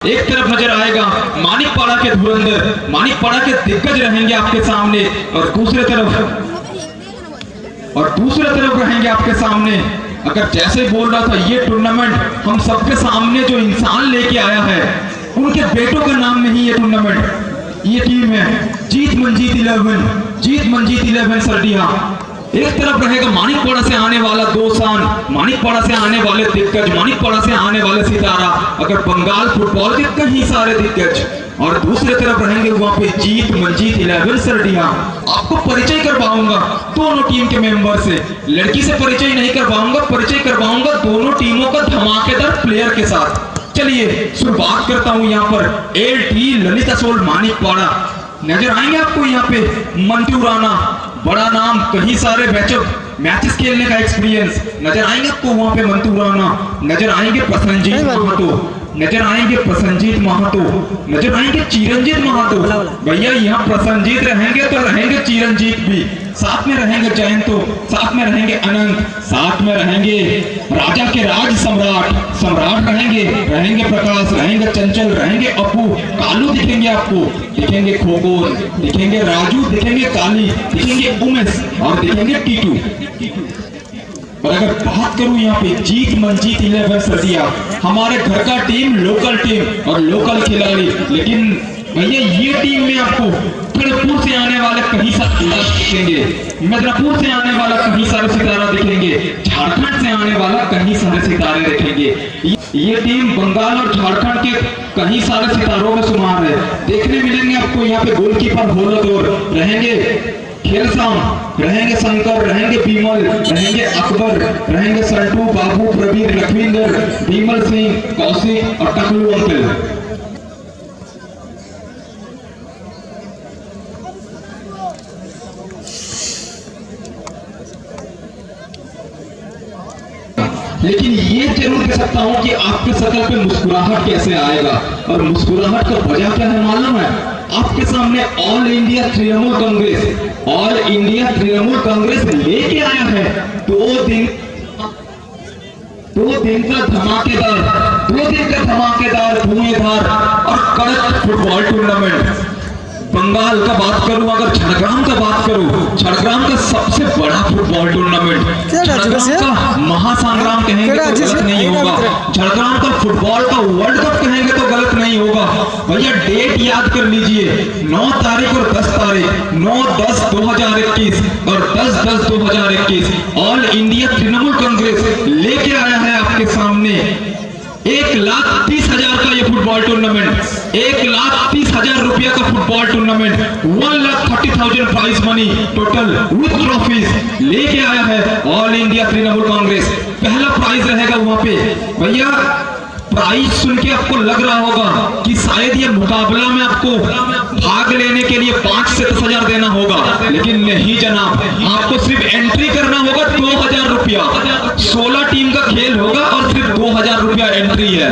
एक तरफ नजर आएगा मानिकपाड़ा के धुरंधर, मानिकपाड़ा के दिग्गज रहेंगे आपके सामने, और दूसरे तरफ रहेंगे आपके सामने। अगर जैसे बोल रहा था, ये टूर्नामेंट हम सबके सामने जो इंसान लेके आया है, उनके बेटों का नाम नहीं ये टूर्नामेंट। ये टीम है जीत मंजीत 11 सरडिया। एक तरफ रहेगा मानिकपाड़ा से आने वाला दोसान, मानिकपाड़ा से आने वाले दिग्गज, मानिकपाड़ा से आने वाले सितारा, अगर बंगाल फुटबॉल के कई सारे दिग्गज, और दूसरे तरफ रहेंगे वहां पे जीत मंजीत 11 सरडिया। आपको परिचय करवाऊंगा दोनों टीम के मेंबर से, लड़की से परिचय नहीं करवाऊंगा, परिचय करवाऊंगा दोनों टीमों का धमाकेदार प्लेयर के साथ। चलिए शुरुआत करता हूं यहाँ पर एल.टी. ललित असोल मानिकपाड़ा। नजर आएंगे आपको यहाँ पे मंटू राणा, बड़ा नाम, कई सारे मैचेस खेलने का एक्सपीरियंस। नजर आएंगे आपको वहां पे मंटू राणा, नजर आएंगे प्रसन्नजीत महातो, नजर आएंगे प्रसन्नजीत महातो, नजर आएंगे चिरंजीत महातो। भैया यहाँ प्रसन्नजीत रहेंगे तो रहेंगे चिरंजीत भी, साथ में रहेंगे जयंतो, साथ में रहेंगे अनंत, साथ में रहेंगे राजा के राज सम्राट रहेंगे प्रकाश, रहेंगे चंचल, रहेंगे अपू, कालू दिखेंगे आपको, दिखेंगे खोगोन, दिखेंगे राजू, दिखेंगे काली, दिखेंगे उमेश और दिखेंगे टीटू। और अगर बात करूं यहाँ पे जीत मंजीत 11 सरडिया, हमारे घर का टीम, लोकल टीम और लोकल खिलाड़ी। लेकिन भैया ये टीम में आपको खड़गपुर से आने वाले कहीं सारे दिखेंगे, मिदनापुर से आने वाला कहीं सारे सितारा दिखेंगे, झारखंड से आने वाला कहीं सारे सितारे दिखेंगे। ये टीम बंगाल और झारखंड के कहीं सारे सितारों में शुमार है। देखने मिलेंगे आपको यहाँ पे गोलकीपर होलदौर रहेंगे, खेलसाम रहेंगे, शंकर रहेंगे, बीमल रहेंगे, अकबर रहेंगे, संटू, बाबू, प्रवीर, लखविंदर, बीमल सिंह, कौशिक और टकलू अंकल। लेकिन ये जरूर कह सकता हूं कि आपके शक्ल पे मुस्कुराहट कैसे आएगा, और मुस्कुराहट का वजह क्या है मालूम है? आपके सामने ऑल इंडिया तृणमूल कांग्रेस लेके आया है दो दिन का धमाकेदार धुएंधार और कड़क फुटबॉल टूर्नामेंट। बंगाल का बात करूं, अगर झारग्राम का बात करूं, झारग्राम का सबसे बड़ा फुटबॉल टूर्नामेंट, झारग्राम का महासंग्राम कहेंगे तो गलत नहीं होगा, झारग्राम का फुटबॉल का वर्ल्ड कप कहेंगे तो गलत नहीं होगा। भैया डेट याद कर लीजिए, 9 तारीख और 10 तारीख, 9/10/2021 और 10/10/2021 ऑल इंडिया तृणमूल कांग्रेस लेके आया है आपके सामने 1,30,000 का ये फुटबॉल टूर्नामेंट, 1,30,000 रुपया का football tournament, 1,30,000 prize money total with trophies लेके आया है ऑल इंडिया तृणमूल कांग्रेस। पहला प्राइज रहेगा वहां पे। भैया प्राइज सुन के आपको लग रहा होगा कि शायद ये मुकाबला में आपको भाग लेने के लिए 5 से 10,000 देना होगा, लेकिन नहीं जनाब, आपको सिर्फ एंट्री करना होगा 2,000 रुपया। 16 टीम का खेल होगा और सिर्फ 2,000 रुपया एंट्री है।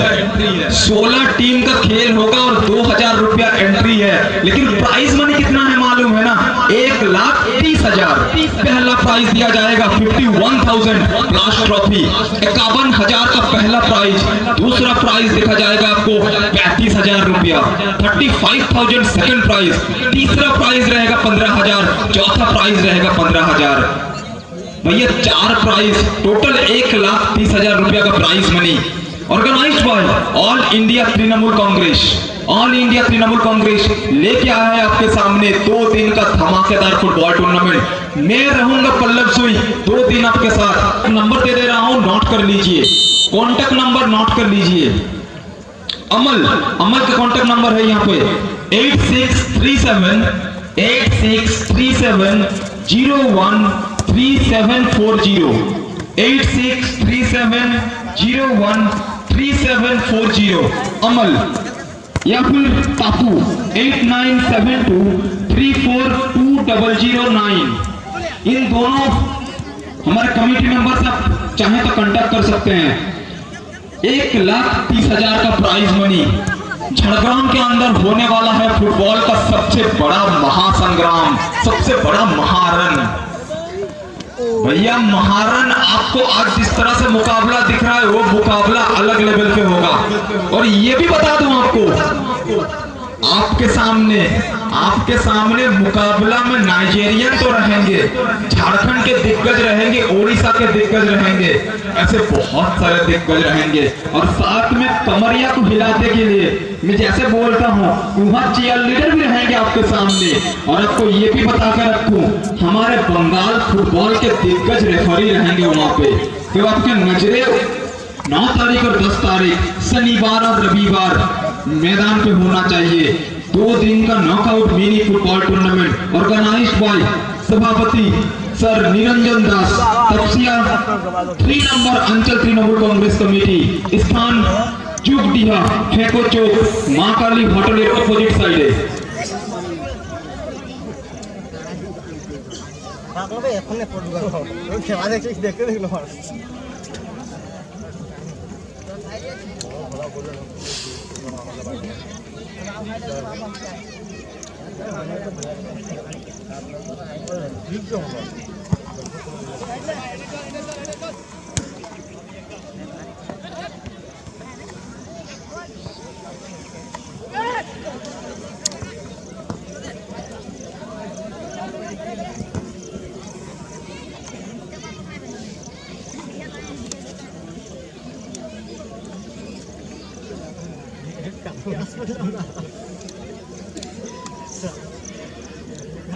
16 टीम का खेल होगा और 2,000 रुपया एंट्री है। लेकिन प्राइज मनी कितना है मालूम है ना? 1,30,000 पहला प्राइज दिया जाएगा, 51,000 लास्ट ट्रॉफी, 51,000 का पहला प्राइज। दूसरा प्राइज देखा जाएगा आपको 35,000 रुपया, 35,000 सेकंड प्राइज। तीसरा प्राइज रहेगा 15,000, चौथा प्राइज रहेगा 15,000। भैया 4 प्राइज, टोटल 1,30,000 रुपया का prize money. Organised by all India Trinamool Congress लेके आया है आपके सामने 2 दिन का धमाकेदार फुटबॉल टूर्नामेंट। मैं रहूंगा पल्लव सुई 2 दिन आपके साथ। नंबर दे दे रहा हूं, नोट कर लीजिए, कॉन्टेक्ट नंबर नोट कर लीजिए। अमल का कॉन्टेक्ट नंबर है यहाँ पे 8637 013740, 8637013740 अमल, या फिर पापू 8972342009। इन दोनों हमारे कमेटी मेंबर से चाहे तो कांटेक्ट कर सकते हैं। 1,30,000 का प्राइज मनी। झारग्राम के अंदर होने वाला है फुटबॉल का सबसे बड़ा महासंग्राम, सबसे बड़ा महारण। भैया महारन आपको आज जिस तरह से मुकाबला दिख रहा है वो मुकाबला अलग लेवल पे होगा। और ये भी बता दूं आपको, आपके सामने मुकाबला में नाइजेरियन तो रहेंगे, झारखंड के दिग्गज रहेंगे, ओडिशा के दिग्गज रहेंगे, ऐसे बहुत सारे दिग्गज रहेंगे। और साथ में कमरिया को हिलाने के लिए मैं जैसे बोलता हूँ वहाँ चीयर लीडर भी रहेंगे आपके सामने। और आपको ये भी बता कर रखूं, हमारे बंगाल फुटबॉल के दिग्गज रेफरी रहेंगे वहाँ पे। तो आपके नजरे 9 तारीख और 10 तारीख शनिवार और रविवार मैदान पे होना चाहिए। 2 दिन का knockout mini football tournament organised by सभापति सर निरंजन दास, तपसिया 3 नंबर अंचल तृणमूल कांग्रेस कमेटी, स्थान चुकडिहा, फेको चौक, मां काली होटल के अपोजिट साइड है।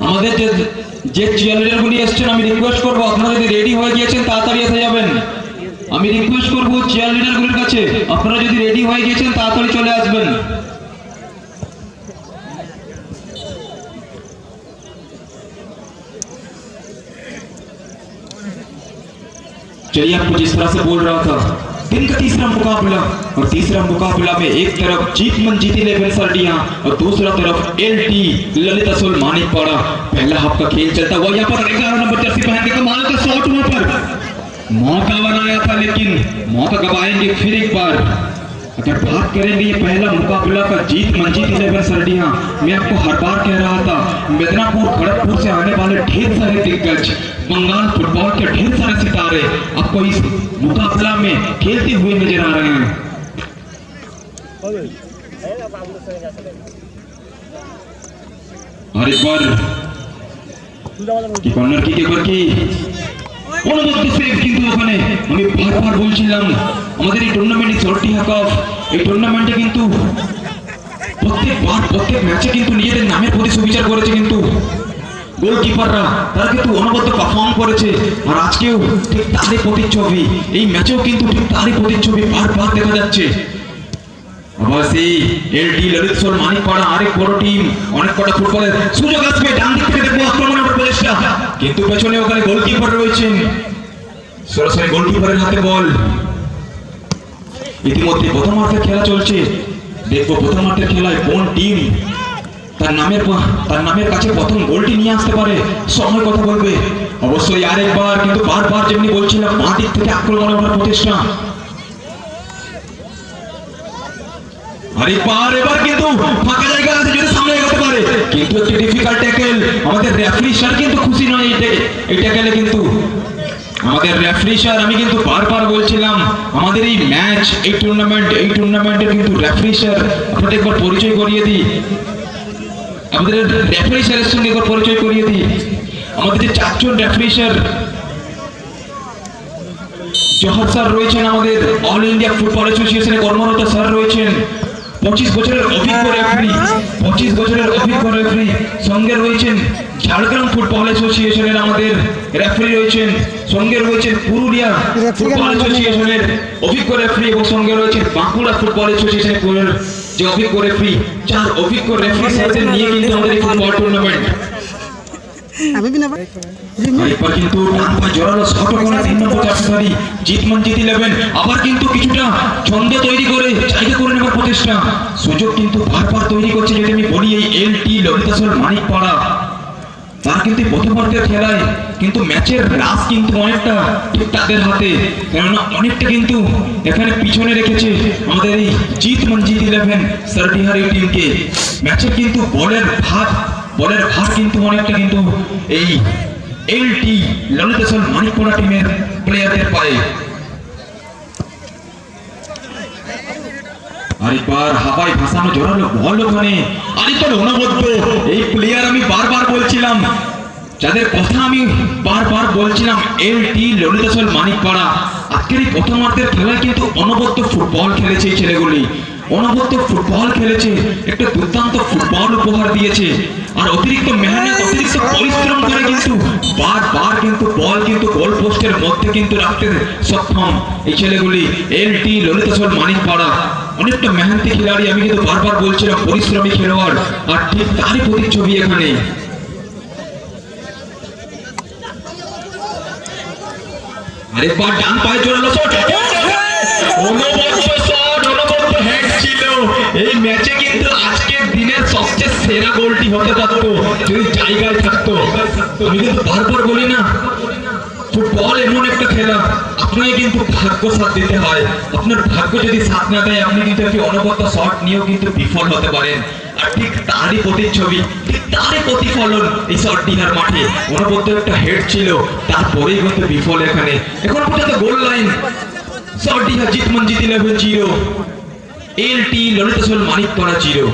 আমাদের যে চিয়ারলিডারগুলি এসেছেন আমি রিকোয়েস্ট করব আপনারা যদি রেডি হয়ে গিয়েছেন তাড়াতাড়ি এসে যাবেন। আমি রিকোয়েস্ট করব চিয়ারলিডারগুলির কাছে আপনারা যদি রেডি হয়ে গিয়েছেন তাড়াতাড়ি চলে আসবেন। चलिए आपको जिस तरह से बोल रहा था, दिन का तीसरा मुकाबला, और तीसरा मुकाबला में एक तरफ जीत मन जीती लेवल सरडियां और दूसरा तरफ एलटी ललित असुल मानिकपाड़ा। पहला हाफ का खेल चलता हुआ यहाँ पर 11 नंबर जर्सी पहन के कमाल का शॉट वहां पर मौका बनाया था, लेकिन मौका गवाएंगे फिर एक बार। अगर बात करेंगे ये पहला मुकाबला का जीत मन जीती लेवल सरडियां, मैं आपको हर बार कह रहा था मिदनापुर खड़गपुर से आने वाले ढेर सारे दिग्गज, बंगाल फुटबॉल के ढेर सारे सितारे आपको इस मुकाबला में खेलते हुए नजर आ रहे हैं। और एक बार কর্নার কিক একবার কি অনবদ্য সেভ, কিন্তু ওখানে আমি বারবার বলছিলাম আমাদের এই টুর্নামেন্টে সল্টিহা কাপ, এই টুর্নামেন্টে কিন্তু প্রত্যেক ম্যাচে কিন্তু নিজেদের নামের প্রতি সুবিচার করেছে, কিন্তু গোলকিপাররা তারা কিন্তু অনবদ্য পারফর্ম করেছে। আর আজকেও ঠিক তারই প্রতিচ্ছবি, এই ম্যাচেও কিন্তু ঠিক তারই প্রতিচ্ছবি বারবার দেখা যাচ্ছে। আবার সেই এলটি ললিত সোল মানিকপাড়া আরেক বড় টিম, অনেক কটা ফুটবলের সুযোগ আসবে, ডান দিক থেকে দেখবো আক্রমণের প্রচেষ্টা, কিন্তু পেছনে ওখানে গোলকিপার রয়েছেন, সরাসরি গোলকিপারের হাতে বল। ইতিমধ্যে প্রথমার্ধের খেলা চলছে, দেখবো প্রথমার্ধের খেলায় কোন টিম তার নামের কাছে প্রথম গোলটি নিয়ে আসতে পারে, সময় কথা বলবে। অবশ্যই আরেকবার, কিন্তু বারবার যেমনি বলছিলাম বাঁ দিক থেকে আক্রমণের ওঠার প্রচেষ্টা। এবার কিন্তু ফাঁকা জায়গা আছে, যদি সামনে এগোতে পারে, কিন্তু একটি ডিফিকাল্ট ট্যাকেল। আমাদের রেফারি স্যার কিন্তু খুশি নয় এই ট্যাকেলে, কিন্তু আমাদের রেফারি স্যার, আমি কিন্তু বারবার বলছিলাম আমাদের এই ম্যাচ, এই টুর্নামেন্টে কিন্তু রেফারি স্যার আপনাদের একবার পরিচয় করিয়ে দিই, আমাদের রেফারি স্যারের সঙ্গে একবার পরিচয় করিয়ে দিই। আমাদের যে 4 জন রেফারি স্যার, জহর স্যার রয়েছেন, আমাদের অল ইন্ডিয়া ফুটবল অ্যাসোসিয়েশনের কর্মরত স্যার রয়েছেন, 25 বছরের অভিজ্ঞ রেফারি, সঙ্গে রয়েছেন ঝাড়গ্রাম ফুটবল অ্যাসোসিয়েশনের আমাদের রেফারি রয়েছেন, সঙ্গে রয়েছেন পুরুলিয়া ফুটবল অ্যাসোসিয়েশনের অভিজ্ঞ রেফারি, এবং সঙ্গে রয়েছেন বাঁকুড়া ফুটবল অ্যাসোসিয়েশনের যে অভিজ্ঞ রেফারি। 4 অভিজ্ঞ রেফারি সাথে নিয়ে কিন্তু আমাদের এই ফুটবল টুর্নামেন্ট। একবার কিন্তু ডান পা জোরালো শট করে 3 নম্বর জার্সি জিত মান জিতি নেবেন, আবার কিন্তু কিছুটা ছন্দ তৈরি করে জায়গা করে নেওয়ার প্রচেষ্টা, সুযোগ কিন্তু বারবার তৈরি করছে। যদি আমি বলি এই এলটি ললিতাসল মানিকপাড়া, তারা কিন্তু প্রথমার্ধের খেলায় কিন্তু ম্যাচের রাস কিন্তু অনেকটা ঠিক তাদের হাতে, কেননা অনেকটা কিন্তু এখানে পিছনে রেখেছে আমাদের এই জিত মান জিত 11 সার্টিহার এই টিমকে। ম্যাচে কিন্তু বলের ভার কিন্তু অনেকটা কিন্তু এই এলটি ললিতেশ্বর মানিকপাড়া টিমের প্লেয়ারদের পায়ে। আরেকবার হাওয়ায় ভাসানো জোরালো বল ওখানে, আরেকবার অনবদ্য এই প্লেয়ার আমি বারবার বলছিলাম, যাদের কথা আমি বারবার বলছিলাম, এলটি ললিতেশ্বর মানিকপাড়া। আজকের এই প্রথমার্ধের খেলায় কিন্তু অনবদ্য ফুটবল খেলেছে এই ছেলেগুলি, অনবদ্য ফুটবল খেলেছে, একটা দুর্দান্ত ফুটবল উপহার দিয়েছে। আর অতিরিক্ত মেহনত, অতিরিক্ত পরিশ্রম করে কিন্তু বারবার কিন্তু বল কিন্তু গোল পোস্টের মধ্যে কিন্তু রাখতে সক্ষম এই ছেলেগুলি, এলটি ললিতেশ্বর মানিকপাড়া। অনেকটা মেহনতি খেলোয়াড়ি, আমি কিন্তু বারবার বলছিলাম পরিশ্রমী খেলোয়াড়, আর ঠিক তারই প্রতিচ্ছবি এখানে। আরেকবার ডান পায়ে জোরালো শট, অনবদ্য শট, অনবদ্য হেড ছিল। এই ম্যাচে কিন্তু আজকের দিনের সবচেয়ে সেরা গোলটি হতে পারতো যদি জায়গায় থাকতো। আমি কিন্তু বারবার বলি না, ফুটবল এমন একটা খেলা, আপনাকে কিন্তু ভাগ্য সাথ দিতে হয়। আপনার ভাগ্য যদি সাথ না দেয়, আপনি কিন্তু একটি অনবদ্য শট নিয়েও কিন্তু বিফল হতে পারেন। আর ঠিক তারই প্রতিচ্ছবি, ঠিক তারই প্রতিফলন এই শটটিহার মাঠে। অনবদ্য একটা হেড ছিল, তারপরেই কিন্তু বিফল এখানে। এখন পর্যন্ত গোল লাইন, শটটিহা জিত মঞ্জিত 11-0, এলটি ললিতেশ্বর মানিকপাড়া 0।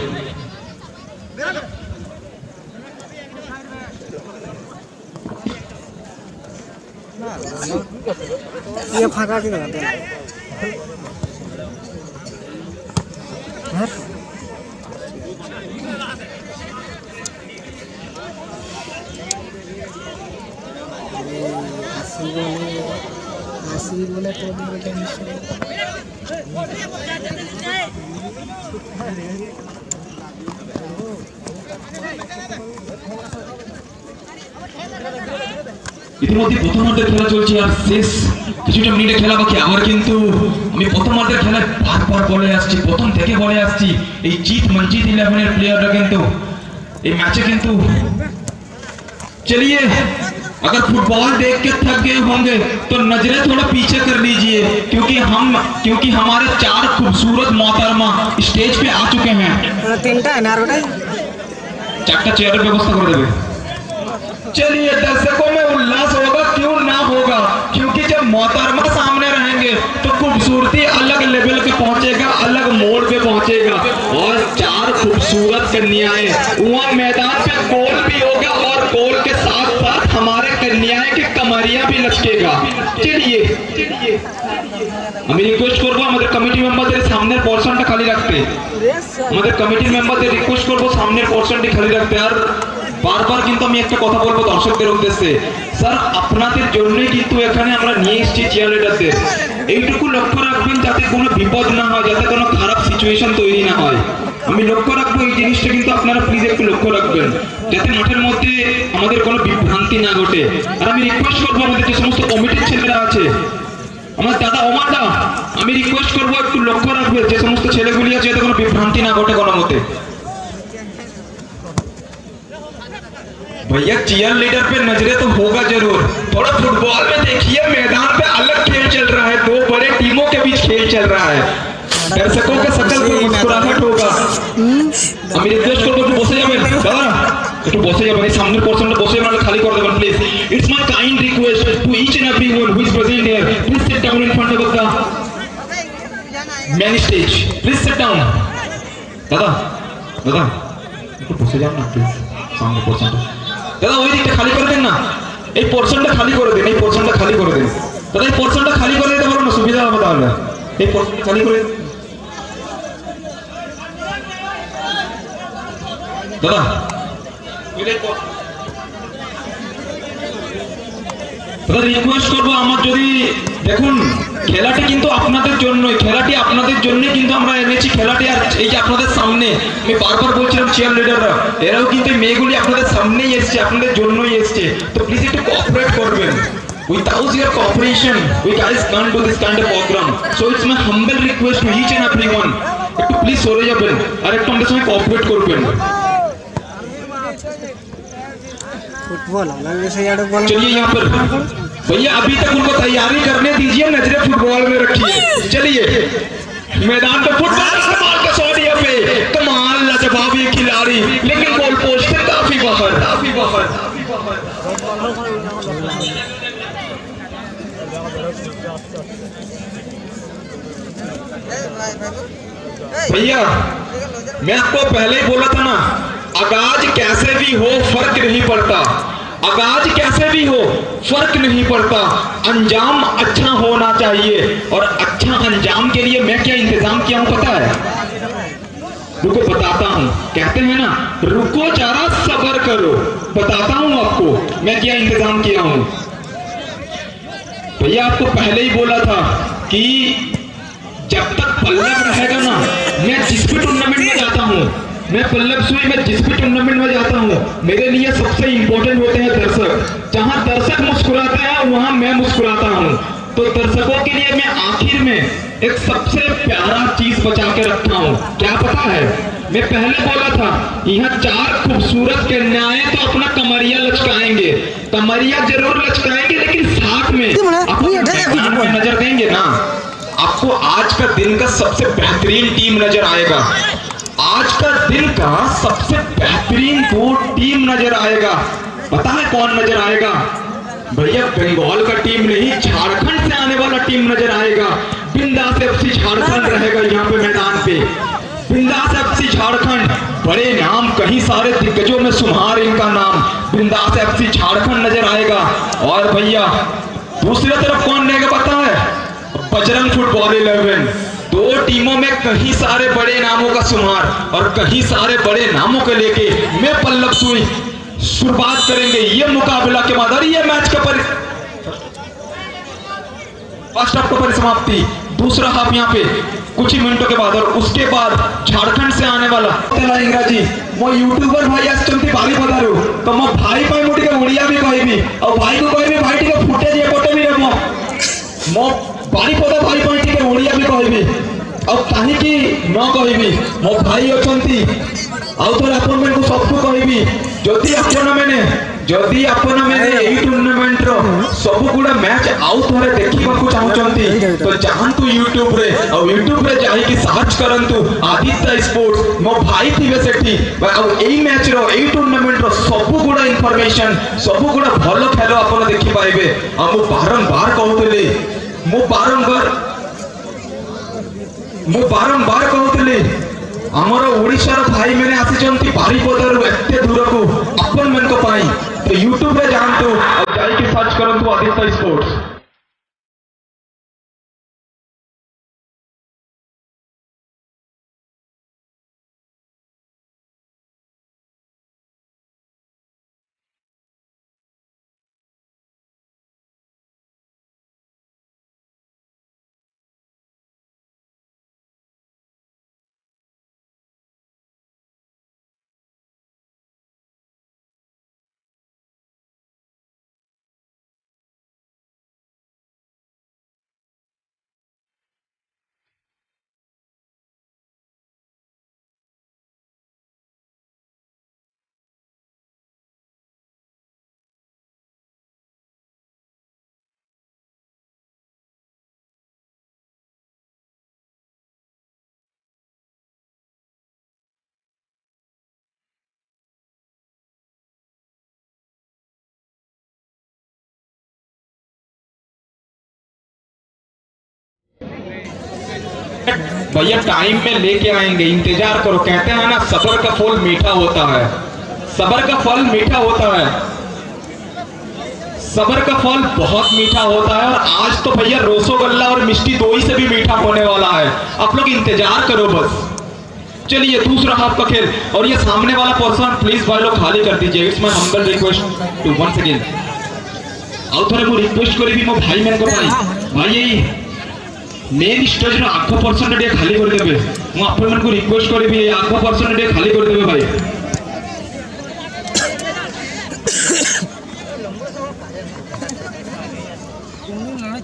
ये फाका की लगाते हैं बोले तो ইতিমধ্যে প্রথমার্ধের খেলা চলছে আর শেষ কিছুটা মিনিটে খেলা বাকি। আবার কিন্তু আমি প্রথমার্ধের খেলায় বারবার বলে আসছি, প্রথম থেকে বলে আসছি, এই জিত মঞ্জিত 11 প্লেয়াররা কিন্তু এই ম্যাচে কিন্তু चलिए अगर फुटबॉल देख के थक गए होंगे तो नजरें थोड़ा पीछे कर लीजिए, क्योंकि हमारे 4 खूबसूरत मोहतरमा स्टेज पे आ चुके हैं। 3टा है ना, 4टा चेयर व्यवस्था कर देवे। चलिए दर्शकों में उल्लास होगा, क्यों ना होगा, क्योंकि जब मोहतरमा सामने रहेंगे तो खूबसूरती अलग लेवल पे पहुंचेगा, अलग मोड़ पे पहुंचेगा। और 4 खूबसूरत कन्याएं, वहां मैदान पे गोल भी होगा और गोल के साथ साथ हमारे कन्याएं के कमरिया भी लचकेगा। चलिए আমি রিকোয়েস্ট করবো আমাদের কমিটি মেম্বারদের সামনের পোরশনটা খালি রাখতে, আমাদের কমিটি মেম্বারদের রিকোয়েস্ট করবো সামনের পোরশনটি খালি রাখতে। আর বারবার কিন্তু আমি একটা কথা বলবো দর্শকদের উদ্দেশ্যে, স্যার আপনাদের জন্যই কিন্তু এখানে আমরা নিয়ে এসেছি চিয়ার লিডারদের। এইটুকু লক্ষ্য রাখবেন যাতে কোনো বিপদ না হয়, যাতে কোনো খারাপ সিচুয়েশন তৈরি না হয়। আমি লক্ষ্য রাখবো এই জিনিসটা, কিন্তু আপনারা প্লিজ একটু লক্ষ্য রাখবেন যাতে মাঠের মধ্যে আমাদের কোনো বিভ্রান্তি না ঘটে। আর আমি রিকোয়েস্ট করবো আমাদের যে সমস্ত কমিটির ছেলেরা আছে, আমার দাদা ওমানদা, আমি রিকোয়েস্ট করবো একটু লক্ষ্য রাখবে যে সমস্ত ছেলেগুলি আছে যাতে কোনো বিভ্রান্তি না ঘটে কোনো মতে। भैया चीयर लीडर पे नजरे तो होगा जरूर, थोड़ा फुटबॉल में देखिए मैदान पे अलग खेल चल रहा है, 2 बड़े टीमों के बीच खेल चल रहा है। दर्शकों के शकल पर मुस्कुराहट होगा। আমি রিকোয়েস্ট করব একটু বসে যাবেন দাদা, একটু বসে যাবেন, এই সামনের পোরশনটা বসে যাবেন, খালি করে দেবেন please. It's my kind request to each and everyone who is present here, please sit down in front of the main stage, please sit down. দাদা দাদা একটু বসে যান না প্লিজ, সামনের পোরশনটা দাদা ওই দিকটা খালি করে দেন না, এই পোরশনটা খালি করে দেন, এই পোরশনটা খালি করে দেন দাদা, এই পোরশনটা খালি করে দিতে পারো না, সুবিধা হবে তাহলে। এই পোরশনটা খালি করে দাদা। দাদা রিকোয়েস্ট করবো আমার, যদি দেখুন খেলাটি কিন্তু আপনাদের জন্যই, খেলাটি আপনাদের জন্যই কিন্তু আমরা এনেছি খেলাটি। আর এই যে আপনাদের সামনে আমি বারবার বলছিলাম চিয়ার লিডাররা, এরাও কিন্তু মেয়েগুলি আপনাদের সামনেই এসছে, আপনাদের জন্যই এসছে। তো প্লিজ একটু কোঅপারেট করবেন। Without your cooperation, we guys can't do this kind of program. So it's my humble request to each and everyone, একটু প্লিজ সরে যাবেন আর একটু আমাদের সঙ্গে কোঅপারেট করবেন। फुटबॉल अलग जैसे यार बॉल। चलिए यहाँ पर भैया अभी तक उनको तैयारी करने दीजिए, नजरें फुटबॉल में रखिए। चलिए मैदान पे फुटबॉल कमाल का शॉट, यहाँ पे कमाल लाजवाब ये खिलाड़ी, लेकिन गोल पोस्ट से काफी बाहर। भैया मैं आपको पहले ही बोला था ना, आगाज कैसे भी हो फर्क नहीं पड़ता, आगाज कैसे भी हो फर्क नहीं पड़ता, अंजाम अच्छा होना चाहिए। और अच्छा अंजाम के लिए मैं क्या इंतजाम किया हूं पता है? रुको बताता हूं, कहते हैं ना रुको जरा सब्र करो, बताता हूं आपको मैं क्या इंतजाम किया हूं। भैया आपको पहले ही बोला था कि जब तक पल्लव रहेगा ना, मैं जिस भी टूर्नामेंट में जाता हूँ, मैं पल्लव सुई में जिस भी टूर्नामेंट में जाता हूँ, मेरे लिए सबसे इंपॉर्टेंट होते हैं दर्शक। जहां दर्शक मुस्कुराते हैं वहां मैं मुस्कुराता हूँ। तो दर्शकों के लिए मैं आखिर में एक सबसे प्यारा चीज बचा के रखता हूँ। क्या पता है? मैं पहले बोला था यहाँ 4 खूबसूरत कन्याएं तो अपना कमरिया लचकाएंगे, कमरिया जरूर लचकाएंगे, लेकिन साथ में अपने नजर देंगे ना। आपको आज का दिन का सबसे बेहतरीन टीम नजर आएगा, आज का दिन का सबसे बेहतरीन 2 टीम नजर आएगा। पता है कौन नजर आएगा? भैया बंगाल का टीम नहीं, झारखंड से आने वाला टीम नजर आएगा। बिंदास एफसी झारखंड रहेगा यहाँ पे मैदान पे, बिंदास एफसी झारखंड। बड़े नाम, कहीं सारे दिग्गजों में सुमार इनका नाम, बिंदास एफसी झारखंड नजर आएगा। और भैया दूसरी तरफ कौन रहेगा पता है? बजरंग फुटबॉल 11। 2 टीमों में कहीं सारे बड़े नामों का शुमार, और कहीं सारे बड़े नामों को लेके मैं पल्लव सुई शुरुआत करेंगे ये मुकाबला के बाद। और ये मैच का फर्स्ट हाफ का परिसमाप्ति, दूसरा हाफ यहाँ पे कुछ ही मिनटों के बाद। और उसके बाद झारखंड से आने वाला इंग्राजी मो यूट्यूबर भाई आसचंती भारी पदारू तो मो भाई पाई मोटी के ओडिया भी कहबी, और भाई को कहबी भाई टिके फुटेज एपटे भी नेमो मो बारीपदा भाई पाई टिके ओडिया भी कहबी, और काहीकि न कहबी मो भाई अछंती आउ थोड़ा अपन मन को सबको कहबी, जदि आपण मैंने एई टूर्नामेंट रो सब गुडा मैच आउ थोड़े देखिबा को चाहउचंती तो जानतु यूट्यूब रे, और यूट्यूब रे जाई कि सर्च करंतु आदित्य स्पोर्ट्स। मो भाई थिबे सेठी और एई मैच रो एई टूर्नामेंट रो सब गुडा इंफॉर्मेशन, सब गुडा भलो खेल आपण देखि पाइबे। आ मो बारंबार कहउतली, मो बारंबार कहउतली आमर ओडिशार भाई मैंने आसी बारीपदारू एते दूर को अपन मन को पाई, तो यूट्यूब रे जानतु और जाई के सर्च करंतु आदित्य स्पोर्ट्स। भैया टाइम में लेके आएंगे, इंतजार करो। कहते हैं ना सब्र का फल मीठा होता है, सब्र का फल मीठा होता है, सब्र का फल बहुत मीठा होता है। और आज तो भैया रसगुल्ला और मिष्टी दोई से भी मीठा होने वाला है, आप लोग इंतजार करो बस। चलिए दूसरा हाफ का खेल, और ये सामने वाला पर्सन प्लीज भाई लोग खाली कर दीजिए। It's my humble request to once again. और थोड़े को रिक्वेस्ट करी भी मो भाई मन को भाई यही मेन स्टेज रो आगो पर्सन डे खाली कर देबे, मु आपन मन को रिक्वेस्ट करबी आगो पर्सन डे खाली कर देबे भाई।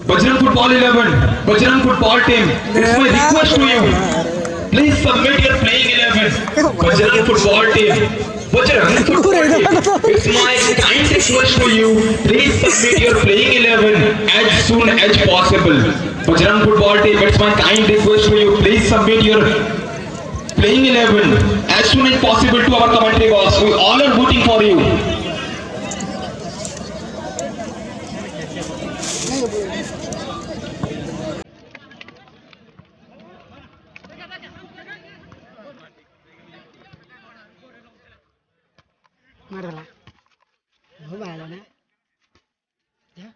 Bajrang football 11, Bajrang football team, it's my request to you, please submit your playing 11। Bajrang football team, Bajrang Football Team, it's my kind request to you, please submit your playing 11 as soon as possible. Bajrang Football Team, it's my kind request to you, please submit your playing 11 as soon as possible to our commentary box. We all are rooting for you. मारला हो बायला ना या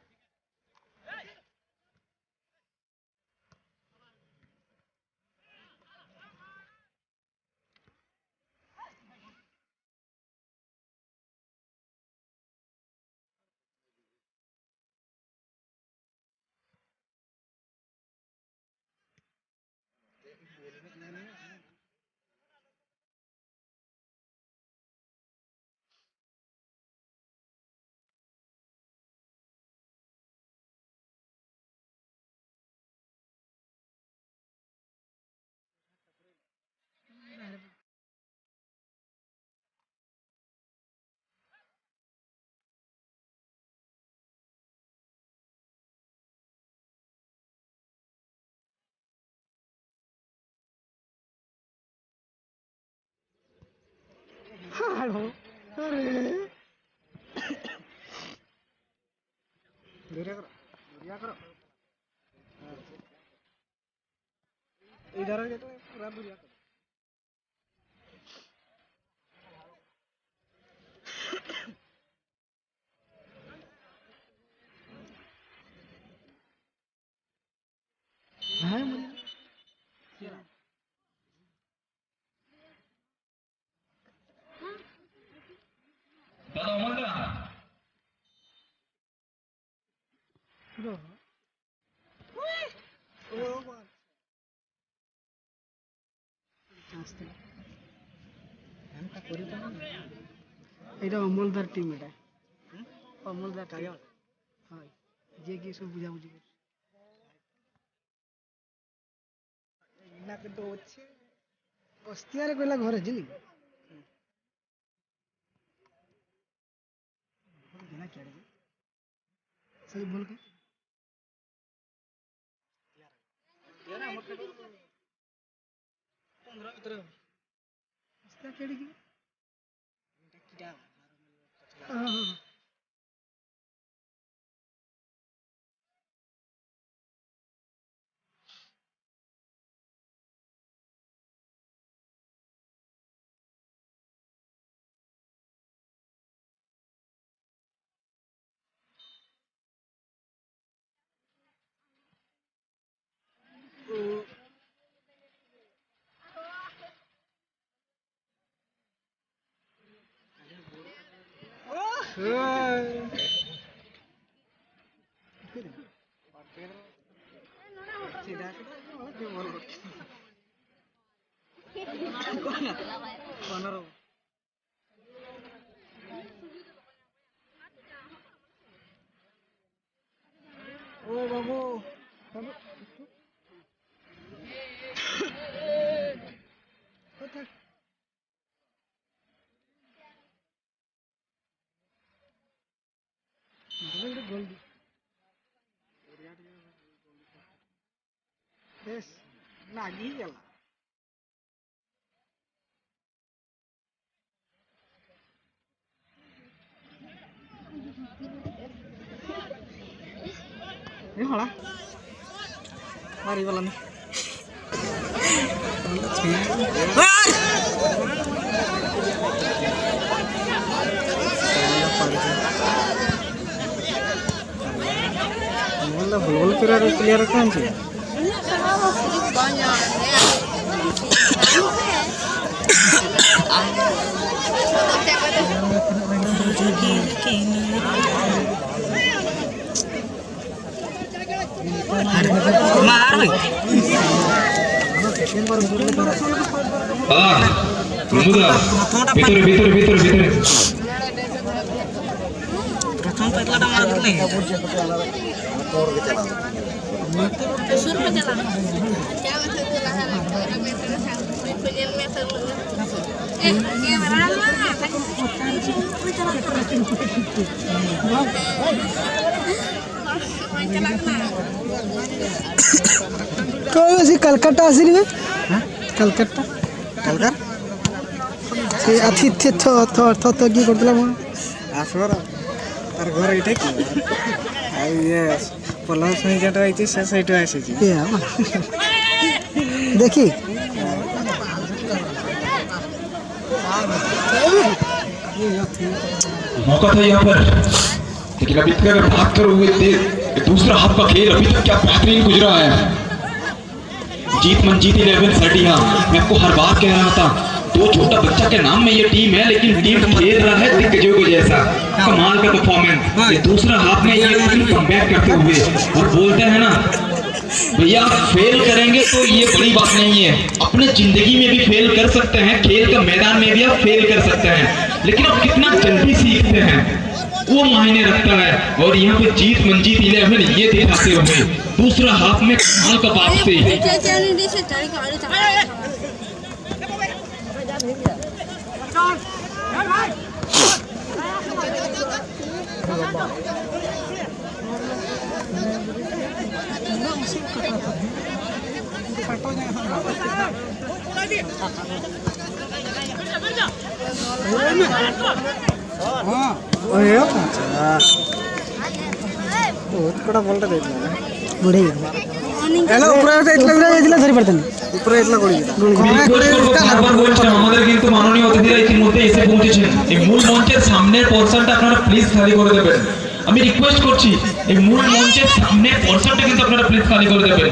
hello अरे दूरिया करो इधर आ जाओ पूरा दूरिया करो हाँ मुझे दादा अमल दा रो ओ बात आस्ते हम का करी पाना এটা অমলদার টিম এটা অমলদার টিম হয় যে কি সব বুঝা বুঝি না কিন্তু হচ্ছে অস্তিয়ারে কইলা ঘরে জিনি না কি আরে সহি বল কে यार हमर 15 ভিতরে অস্তিয়া কেডি কি এটা কিডা हां सीधा सीधा बोल कौन रो ओ बाबू बाबू होता बोल गोल यस लागी गेला ये हला मारी वाला नहीं बोल बोल क्लियर कौन सी भीतर भीतर भीतर भीतर प्रथम पहला मार दिले सुर पे चला क्या मतलब चला है फिल्म में सब ये बड़ा कोई सी कलकत्ता आसिल में कलकत्ता कलकर से आतिथ्य थो थो थो तो की करतला म आसवर तार घर इटे की आई ये पल्ला सही जटा आइती से साइड आसी छी ए देखी मौका था यहाँ पर, लेकिन अभी तक अगर बात करो हुए दूसरा हाफ का खेल अभी तक क्या बेहतरीन गुजरा है। जीत मंजीत 11 सर्टिया, मैं आपको हर बार कह रहा था, दो छोटा बच्चा के नाम में ये टीम है, लेकिन टीम खेल रहा है दिग्गजों के जैसा, कमाल का परफॉर्मेंस। ये दूसरा हाफ में ये टीम कमबैक करते हुए और बोलते हैं ना भैया, फेल करेंगे तो ये बड़ी बात नहीं है, अपने जिंदगी में भी फेल कर सकते हैं, खेल के मैदान में भी आप फेल कर सकते हैं, लेकिन आप कितना जल्दी सीखते हैं वो मायने रखता है। और यहाँ पे जीत मंजीत 11 ये दिखाते हुए दूसरा हाफ में कमाल का वापसी। కూడా బోల్ట గుడి ఎలా উপরে ইতলা দিলা ধরে পড়তেন উপরে ইতলা গুড়ি বারবার বলছেন আমাদের কিন্তু মাননীয় অতিথিরা ইতিমধ্যে এসে পৌঁছেছেন। এই মূল মঞ্চের সামনের পোরশনটা আপনারা প্লিজ খালি করে দেবেন, আমি রিকোয়েস্ট করছি এই মূল মঞ্চের সামনের পোরশনটা কিন্তু আপনারা প্লিজ খালি করে দেবেন।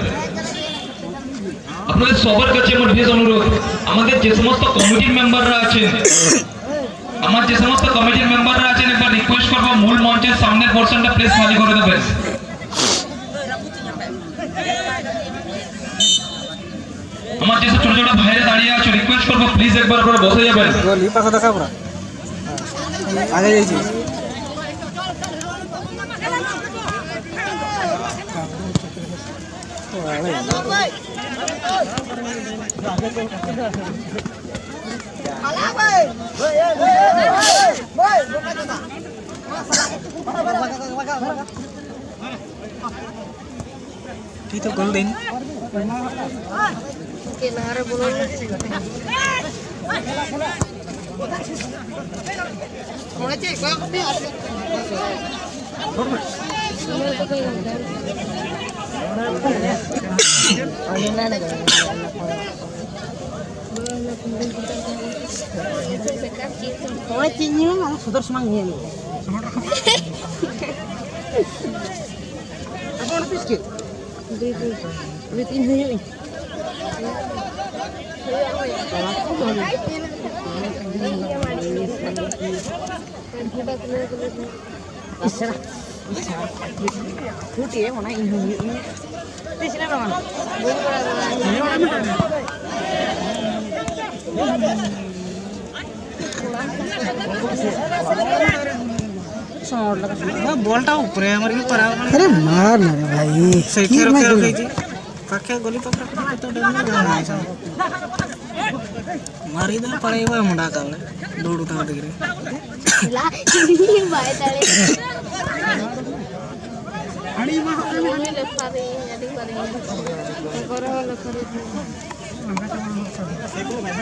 আপনাদের সবার কাছে আমার বিশেষ অনুরোধ, আমাদের যে সমস্ত কমিটির মেম্বাররা আছেন, একবার রিকোয়েস্ট করবো মূল মঞ্চের সামনের পোরশনটা প্লিজ খালি করে দেবেন। আমার যেসব ছোট ছোট ভাইরা দাঁড়িয়ে আছে রিকোয়েস্ট করবো প্লিজ একবার আপনারা বসে যাবেন। পাশে দেখা পুরা আগে যাইছি তুই তো গোল দেন sudah semangat ini. Apa nak biskuit? Duit ini yuk. Isra. Putih ya mana ini yuk. Di sini berapa? বলটা উপরে আমার কি পারা আরে মার না ভাই সেই খেলো খেলো খেয়েছি কাকে গলি পকড়া তো ডেমে গেল মারি দে পড়ে ওই মুন্ডা কালে দৌড়ুতা দেখরে ভাই তালে আড়ি মা আমি লেফা দে আড়ি পারে করো লখরে আমরা তো দেখো ভাই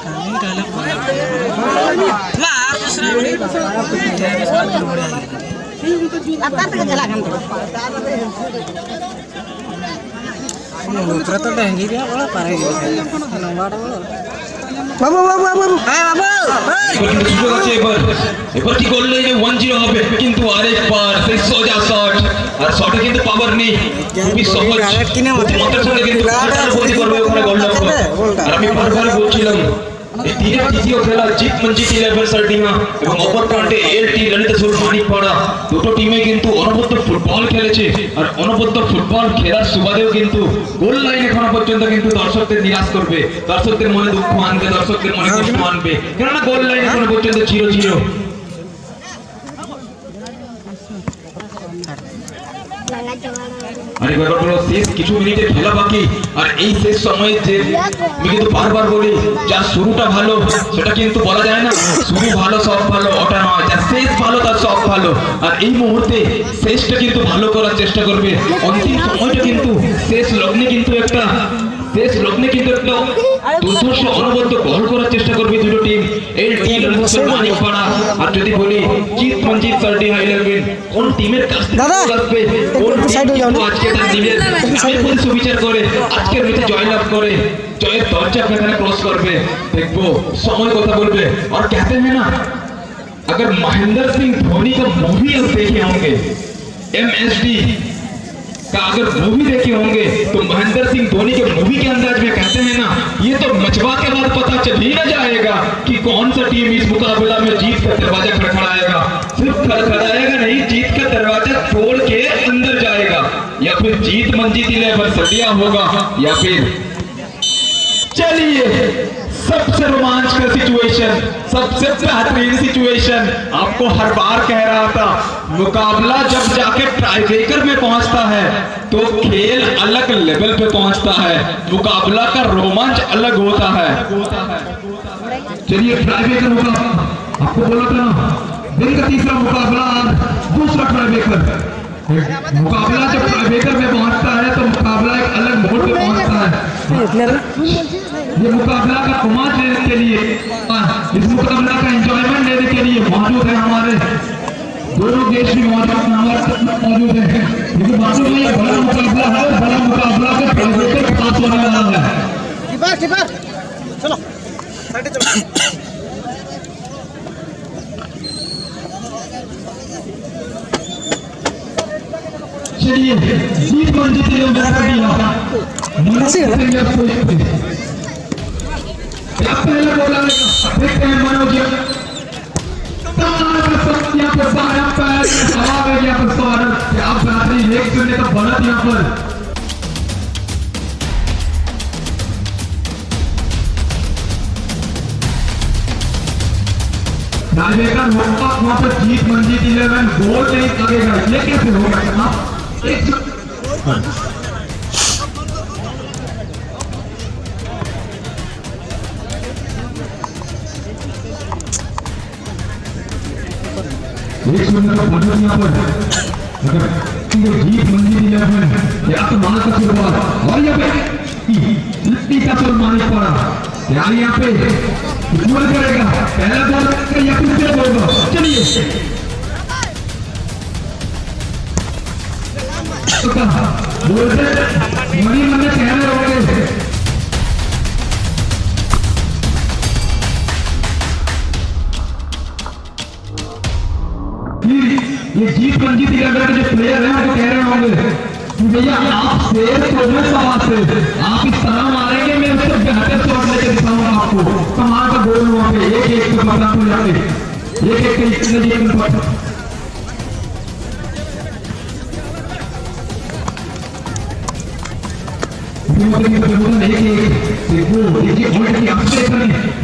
kami dalam lah latar kejelakan tuh ternyata dengki dia bola parah gitu nomor বাবু বাবু বাবু হ্যাঁ বাবু কিন্তু সুযোগ আছে এবার কি করলে যে 1-0 হবে, কিন্তু আরেকবার সেই সোজা শট, আর শটে কিন্তু পাওয়ার নেই, খুবই সহজ মাত্রার সাথে কিন্তু বলতে পারবে ওখানে গোল লাগবে। আর আমি বারবার বলছিলাম এই টিমের তৃতীয় খেলা জিত মঞ্জিত 11 সার্টিয়া এবং অপর প্রান্তে এলটি ললিতপুর মানিকপাড়া, দুটো টিমে কিন্তু অনবদ্য ফুটবল খেলেছে, আর অনবদ্য ফুটবল খেলার সুবাদেও কিন্তু গোল লাইন এখনো পর্যন্ত কিন্তু দর্শকদের নিরাশ করবে, দর্শকদের মনে দুঃখ আনবে, দর্শকদের মনে কষ্ট আনবে, কেননা গোল লাইন এখনো পর্যন্ত 0-0। আরে ব্যাপারগুলো শেষ কিছু মিনিটে খেলা বাকি, আর এই শেষ সময়ে যে আমি কিন্তু বারবার বলি যা শুরুটা ভালো সেটা কিন্তু বলা যায় না, শুরু ভালো সব ভালো ওটা নয়, যা শেষ ভালো তার সব ভালো। আর এই মুহূর্তে শেষটা কিন্তু ভালো করার চেষ্টা করবে, অন্তিম সময়টা কিন্তু শেষ লগ্নে কিন্তু একটা দুর্ধর্ষ অনবদ্য গোল করার চেষ্টা করবে দুটো টিম, এলটি ললিতপুর মানিকপাড়া। আর যদি বলি জিত মঞ্জিত সার্টিয়া 11 কোন টিমের কাছ থেকে আসবে, কোন টিম আজকে তার নিজের সুবিচার করে আজকের ম্যাচে জয়লাভ করে জয়ের দরজা এখানে ক্লোজ করবে, দেখবো সময় কথা বলবে। और कहते हैं ना, अगर महेंद्र सिंह धोनी का मूवी आप देखे होंगे, MSD का अगर मूवी देखे होंगे, तो महेंद्र सिंह धोनी के मूवी के अंदाज में कहते हैं ना, ये तो मचवा के बाद पता चल ही ना जाएगा कि कौन सा टीम इस मुकाबला में जीत का दरवाजा खड़खड़ाएगा। सिर्फ खड़खड़ाएगा नहीं, जीत का दरवाजा तोड़ के अंदर जाएगा, या फिर जीत मंजीत 11 सदिया होगा, या फिर चलिए सबसे रोमांचकर सिचुएशन, सबसे बेहतरीन सिचुएशन। आपको हर बार कह रहा था, मुकाबला जब जाके टाई ब्रेकर में पहुंचता है तो खेल अलग लेवल पे पहुंचता है, मुकाबला का रोमांच अलग होता है। चलिए टाई ब्रेकर होगा, आपको बोला था ना, दिन का तीसरा मुकाबला, दूसरा टाई ब्रेकर। मुकाबला जब टाई ब्रेकर में पहुंचता है तो मुकाबला एक अलग मोड़ पे पहुंचता है। ये मुकाबला का रोमांच लेने के लिए, इस मुकाबला का एंजॉयमेंट लेने के लिए मौजूद है हमारे दोनों देश भी मौजूद है। लेकिन बातों में ये बड़ा मुकाबला है, बड़ा मुकाबला के टाइब्रेकर के पास होने वाला है। चलो चलिए जीत मंजिल के लिए पहले बोला देखते हैं मनोज यहाँ पर बाया पैर हवा में यहाँ पर स्वागत, क्या बेहतरीन एक करने का बढ़त यहाँ पर। टाइब्रेकर होगा वहाँ पर जीत मंजीत 11 गोल नहीं करेगा, ये कैसे होगा? एक सुंदर बढ़त यहाँ पर, अगर जीत मंजिल 11 या तो मार का शुरुआत, और यहाँ पे लिट्टी का तो मानिक पड़ा यार, यहाँ पे गोल करेगा, पहला बॉल या फिर दूसरा बॉल। चलिए बोलते मनी मन कह रहे होंगे, ये जीत मंजीत 11 के जो प्लेयर हैं वो कह रहे होंगे कि भैया आप शेर छोड़ने सवा से आप इस तरह मारेंगे, मैं उससे बेहतर शॉट लेके दिखाऊंगा आपको। कमाल का गोल वहां पे एक पे पकड़ा हो जाए, एक के इतने जीत में पकड़ा।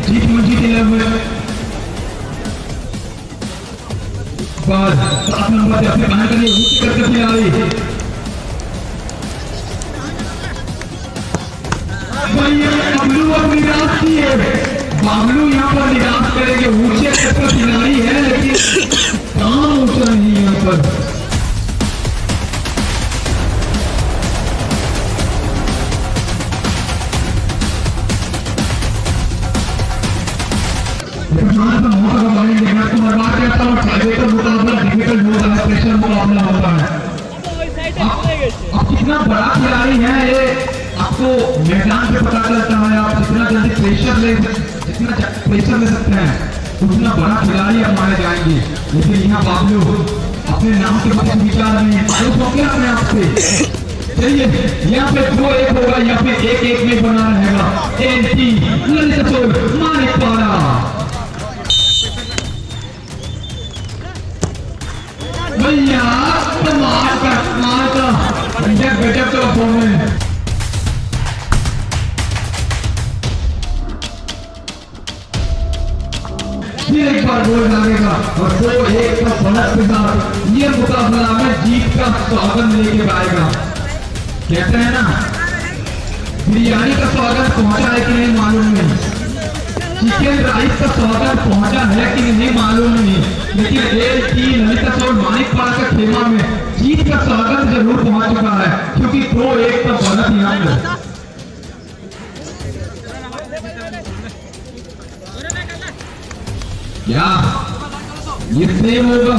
जीत मंजीत 11 7 नंबर से अपने बाहर के लिए ऊंची करके फिर आ रही बाबलू अब निराश किए, बाबलू यहाँ पर निराश करेंगे, ऊंचे करके खिलाड़ी है लेकिन काम ऊंचा नहीं यहाँ पर। आप कितना बड़ा खिलाड़ी है ये आपको मैदान पे पता चलता है, आप जितना जल्दी प्रेशर ले सकते हैं उतना बड़ा खिलाड़ी आप माने जाएंगे। लेकिन यहाँ बाबलू अपने नाम के कुछ विचार नहीं है, अपने आप से। चलिए यहाँ पे 2-1 होगा या फिर 1-1 में बना रहेगा। एंटी ललित मानिक पारा भैया मार का गजब का परफॉर्मेंस। फिर एक बार गोल डालेगा और 2-1 का बढ़त के साथ ये मुकाबला में जीत का स्वागत लेके आएगा। कहते हैं ना, बिरयानी का स्वागत पहुंचा है कि नहीं मालूम नहीं, चिकन राइस का स्वागत पहुंचा है कि नहीं मालूम नहीं, लेकिन ललित मानिक पारा का खेमा में जीत का स्वागत जरूर पहुंच चुका है, क्योंकि 2-1 का बढ़त यहाँ पर। क्या ये सेम होगा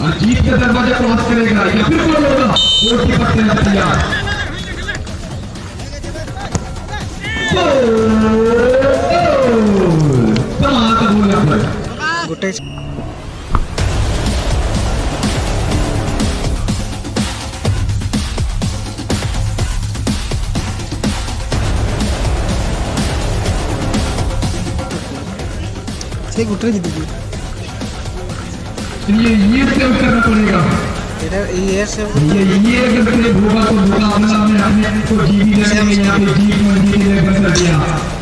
और जीत का दरवाजा क्रॉस करेगा या फिर गोल होगा? गोल की पट्टे तैयार। গোটে সে গোটে জিতিছি ये सेव करना पड़ेगा এটা এই এর সে ये अगर तेरे भूखा तो भूखा हमला में हमने को जीवी लगे यहाँ पे जीव में जीवी लगे कर दिया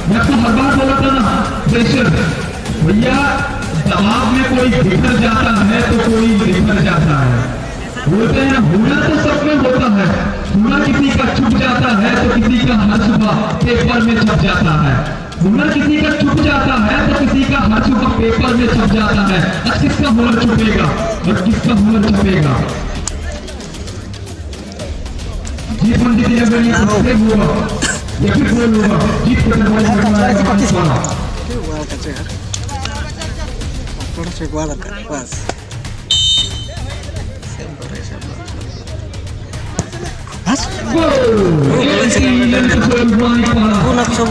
मैं तो हर बार बोला था ना प्रेशर भैया दबाव में कोई बिखर जाता है तो कोई बिखर जाता है बोलते हैं होना तो सब में होता है होना किसी का छुप जाता है तो किसी का हर सुबह पेपर में छप जाता है हुनर किसी का छुप जाता है तो किसी का हर सुबह पेपर में छप जाता है आज किसका हुनर छुपेगा और किसका हुनर छपेगा जीत पंडित ने बनी से हुआ या फिर गोल हुआ जीत को दरवाजा करना है पाकिस्तान ওয়াল কাছে আপনারা সে ওয়াল বাস সেম করে সব বাস কোন সব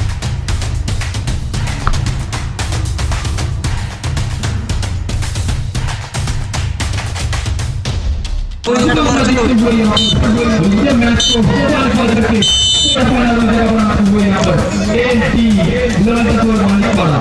ये मैच को गोल करके पूरा बना हुए यहाँ पर एंटी लगातार मारने पड़ा